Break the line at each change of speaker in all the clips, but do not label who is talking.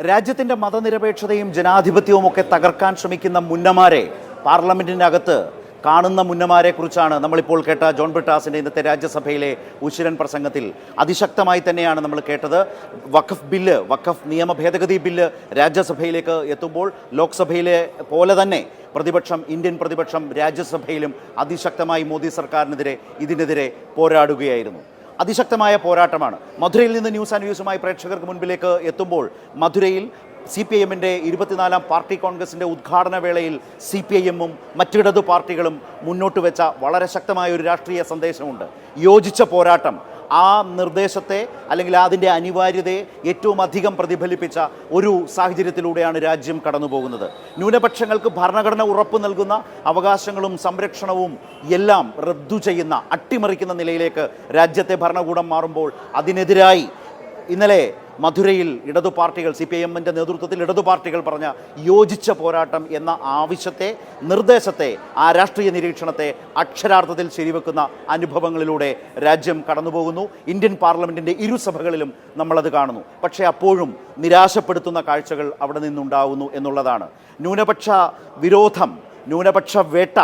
രാജ്യത്തിൻ്റെ മതനിരപേക്ഷതയും ജനാധിപത്യവും ഒക്കെ തകർക്കാൻ ശ്രമിക്കുന്ന മുന്നമാരെ പാർലമെന്റിനകത്ത് കാണുന്ന മുന്നമാരെ കുറിച്ചാണ് നമ്മളിപ്പോൾ കേട്ട ജോൺ ബ്രിട്ടാസിൻ്റെ ഇന്നത്തെ രാജ്യസഭയിലെ ഉശിരൻ പ്രസംഗത്തിൽ അതിശക്തമായി തന്നെയാണ് നമ്മൾ കേട്ടത്. വഖഫ് നിയമ ഭേദഗതി ബില്ല് രാജ്യസഭയിലേക്ക് എത്തുമ്പോൾ ലോക്സഭയിലെ പോലെ തന്നെ ഇന്ത്യൻ പ്രതിപക്ഷം രാജ്യസഭയിലും അതിശക്തമായി മോദി സർക്കാരിനെതിരെ ഇതിനെതിരെ പോരാടുകയായിരുന്നു. അതിശക്തമായ പോരാട്ടമാണ്. മധുരയിൽ നിന്ന് ന്യൂസ് ആൻഡ് വ്യൂസുമായി പ്രേക്ഷകർക്ക് മുൻപിലേക്ക് എത്തുമ്പോൾ മധുരയിൽ CPIMൻ്റെ 24ാം പാർട്ടി കോൺഗ്രസിൻ്റെ ഉദ്ഘാടന വേളയിൽ CPIMും മറ്റിടതു പാർട്ടികളും മുന്നോട്ട് വെച്ച വളരെ ശക്തമായ ഒരു രാഷ്ട്രീയ സന്ദേശമുണ്ട്. യോജിച്ച പോരാട്ടം, ആ നിർദ്ദേശത്തെ അല്ലെങ്കിൽ അതിൻ്റെ അനിവാര്യതയെ ഏറ്റവും അധികം പ്രതിഫലിപ്പിച്ച ഒരു സാഹചര്യത്തിലൂടെയാണ് രാജ്യം കടന്നു പോകുന്നത്. ന്യൂനപക്ഷങ്ങൾക്ക് ഭരണഘടന ഉറപ്പ് നൽകുന്ന അവകാശങ്ങളും സംരക്ഷണവും എല്ലാം റദ്ദു ചെയ്യുന്ന, അട്ടിമറിക്കുന്ന നിലയിലേക്ക് രാജ്യത്തെ ഭരണകൂടം മാറുമ്പോൾ അതിനെതിരായി ഇന്നലെ മധുരയിൽ ഇടതു പാർട്ടികൾ, CPIMൻ്റെ നേതൃത്വത്തിൽ ഇടതു പാർട്ടികൾ പറഞ്ഞ യോജിച്ച പോരാട്ടം എന്ന ആവശ്യത്തെ, നിർദ്ദേശത്തെ, ആ രാഷ്ട്രീയ നിരീക്ഷണത്തെ അക്ഷരാർത്ഥത്തിൽ ശരിവെക്കുന്ന അനുഭവങ്ങളിലൂടെ രാജ്യം കടന്നുപോകുന്നു. ഇന്ത്യൻ പാർലമെൻറ്റിൻ്റെ ഇരുസഭകളിലും നമ്മളത് കാണുന്നു. പക്ഷേ അപ്പോഴും നിരാശപ്പെടുത്തുന്ന കാഴ്ചകൾ അവിടെ നിന്നുണ്ടാകുന്നു എന്നുള്ളതാണ്. ന്യൂനപക്ഷ വിരോധം, ന്യൂനപക്ഷ വേട്ട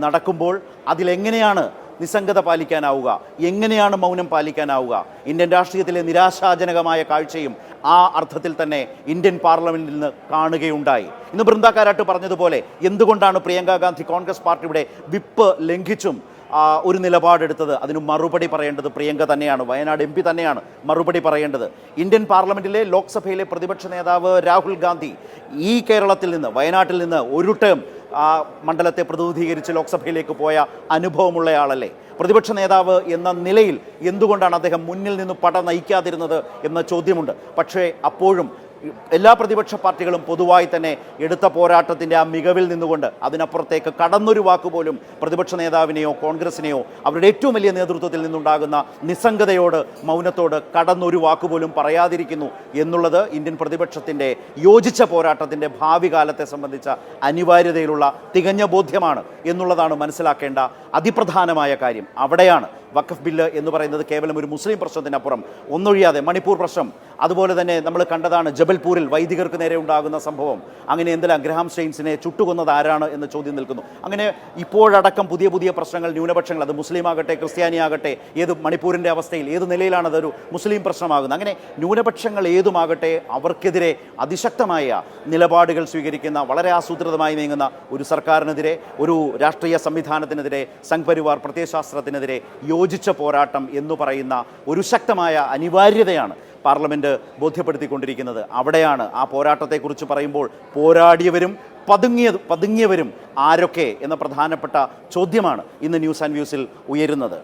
നടക്കുമ്പോൾ അതിലെങ്ങനെയാണ് നിസ്സംഗത പാലിക്കാനാവുക, എങ്ങനെയാണ് മൗനം പാലിക്കാനാവുക? ഇന്ത്യൻ രാഷ്ട്രീയത്തിലെ നിരാശാജനകമായ കാഴ്ചയും ആ അർത്ഥത്തിൽ തന്നെ ഇന്ത്യൻ പാർലമെൻറ്റിൽ നിന്ന് കാണുകയുണ്ടായി. ഇന്ന് ബൃന്ദാകാരാട്ട് പറഞ്ഞതുപോലെ എന്തുകൊണ്ടാണ് പ്രിയങ്ക ഗാന്ധി കോൺഗ്രസ് പാർട്ടിയുടെ വിപ്പ് ലംഘിച്ചും ഒരു നിലപാടെടുത്തത്? അതിന് മറുപടി പറയേണ്ടത് പ്രിയങ്ക തന്നെയാണ്, വയനാട് MP തന്നെയാണ് മറുപടി പറയേണ്ടത്. ഇന്ത്യൻ പാർലമെൻറ്റിലെ ലോക്സഭയിലെ പ്രതിപക്ഷ നേതാവ് രാഹുൽ ഗാന്ധി ഈ കേരളത്തിൽ നിന്ന്, വയനാട്ടിൽ നിന്ന് ഒരു ടേം ആ മണ്ഡലത്തെ പ്രതിനിധീകരിച്ച് ലോക്സഭയിലേക്ക് പോയ അനുഭവമുള്ളയാളല്ലേ? പ്രതിപക്ഷ നേതാവ് എന്ന നിലയിൽ എന്തുകൊണ്ടാണ് അദ്ദേഹം മുന്നിൽ നിന്ന് പട നയിക്കാതിരുന്നത് എന്ന ചോദ്യമുണ്ട്. പക്ഷേ അപ്പോഴും എല്ലാ പ്രതിപക്ഷ പാർട്ടികളും പൊതുവായി തന്നെ എടുത്ത പോരാട്ടത്തിൻ്റെ ആ മികവിൽ നിന്നുകൊണ്ട് അതിനപ്പുറത്തേക്ക് കടന്നൊരു വാക്കുപോലും പ്രതിപക്ഷ നേതാവിനെയോ കോൺഗ്രസിനെയോ അവരുടെ ഏറ്റവും വലിയ നേതൃത്വത്തിൽ നിന്നുണ്ടാകുന്ന നിസ്സംഗതയോട്, മൗനത്തോട് കടന്നൊരു വാക്കുപോലും പറയാതിരിക്കുന്നു എന്നുള്ളത് ഇന്ത്യൻ പ്രതിപക്ഷത്തിൻ്റെ യോജിച്ച പോരാട്ടത്തിൻ്റെ ഭാവി കാലത്തെ സംബന്ധിച്ച അനിവാര്യതയിലുള്ള തികഞ്ഞ ബോധ്യമാണ് എന്നുള്ളതാണ് മനസ്സിലാക്കേണ്ട അതിപ്രധാനമായ കാര്യം. അവിടെയാണ് വഖഫ് ബില്ല് എന്ന് പറയുന്നത് കേവലം ഒരു മുസ്ലിം പ്രശ്നത്തിനപ്പുറം ഒന്നൊഴിയാതെ മണിപ്പൂർ പ്രശ്നം, അതുപോലെ തന്നെ നമ്മൾ കണ്ടതാണ് ജബൽപൂരിൽ വൈദികർക്ക് നേരെ ഉണ്ടാകുന്ന സംഭവം. അങ്ങനെ എന്തെല്ലാം ഗ്രഹാം സ്റ്റെയിൻസിനെ ചുട്ടുകൊന്നത് ആരാണ് എന്ന ചോദ്യം നിൽക്കുന്നു. അങ്ങനെ ഇപ്പോഴടക്കം പുതിയ പുതിയ പ്രശ്നങ്ങൾ, ന്യൂനപക്ഷങ്ങൾ, അത് മുസ്ലിം ആകട്ടെ ക്രിസ്ത്യാനി ആകട്ടെ, ഏത് മണിപ്പൂരിൻ്റെ അവസ്ഥയിൽ ഏത് നിലയിലാണ് അതൊരു മുസ്ലിം പ്രശ്നമാകുന്നത്. അങ്ങനെ ന്യൂനപക്ഷങ്ങൾ ഏതുമാകട്ടെ അവർക്കെതിരെ അതിശക്തമായ നിലപാടുകൾ സ്വീകരിക്കുന്ന, വളരെ ആസൂത്രിതമായി നീങ്ങുന്ന ഒരു സർക്കാരിനെതിരെ, ഒരു രാഷ്ട്രീയ സംവിധാനത്തിനെതിരെ, സംഘ് പരിവാർ പ്രത്യയശാസ്ത്രത്തിനെതിരെ യോജിച്ച പോരാട്ടം എന്ന് പറയുന്ന ഒരു ശക്തമായ അനിവാര്യതയാണ് പാർലമെൻറ്റ് ബോധ്യപ്പെടുത്തിക്കൊണ്ടിരിക്കുന്നത്. അവിടെയാണ് ആ പോരാട്ടത്തെക്കുറിച്ച് പറയുമ്പോൾ പോരാടിയവരും പതുങ്ങിയവരും ആരൊക്കെ എന്ന പ്രധാനപ്പെട്ട ചോദ്യമാണ് ഇന്ന് ന്യൂസ് ആൻഡ് വ്യൂസിൽ ഉയരുന്നത്.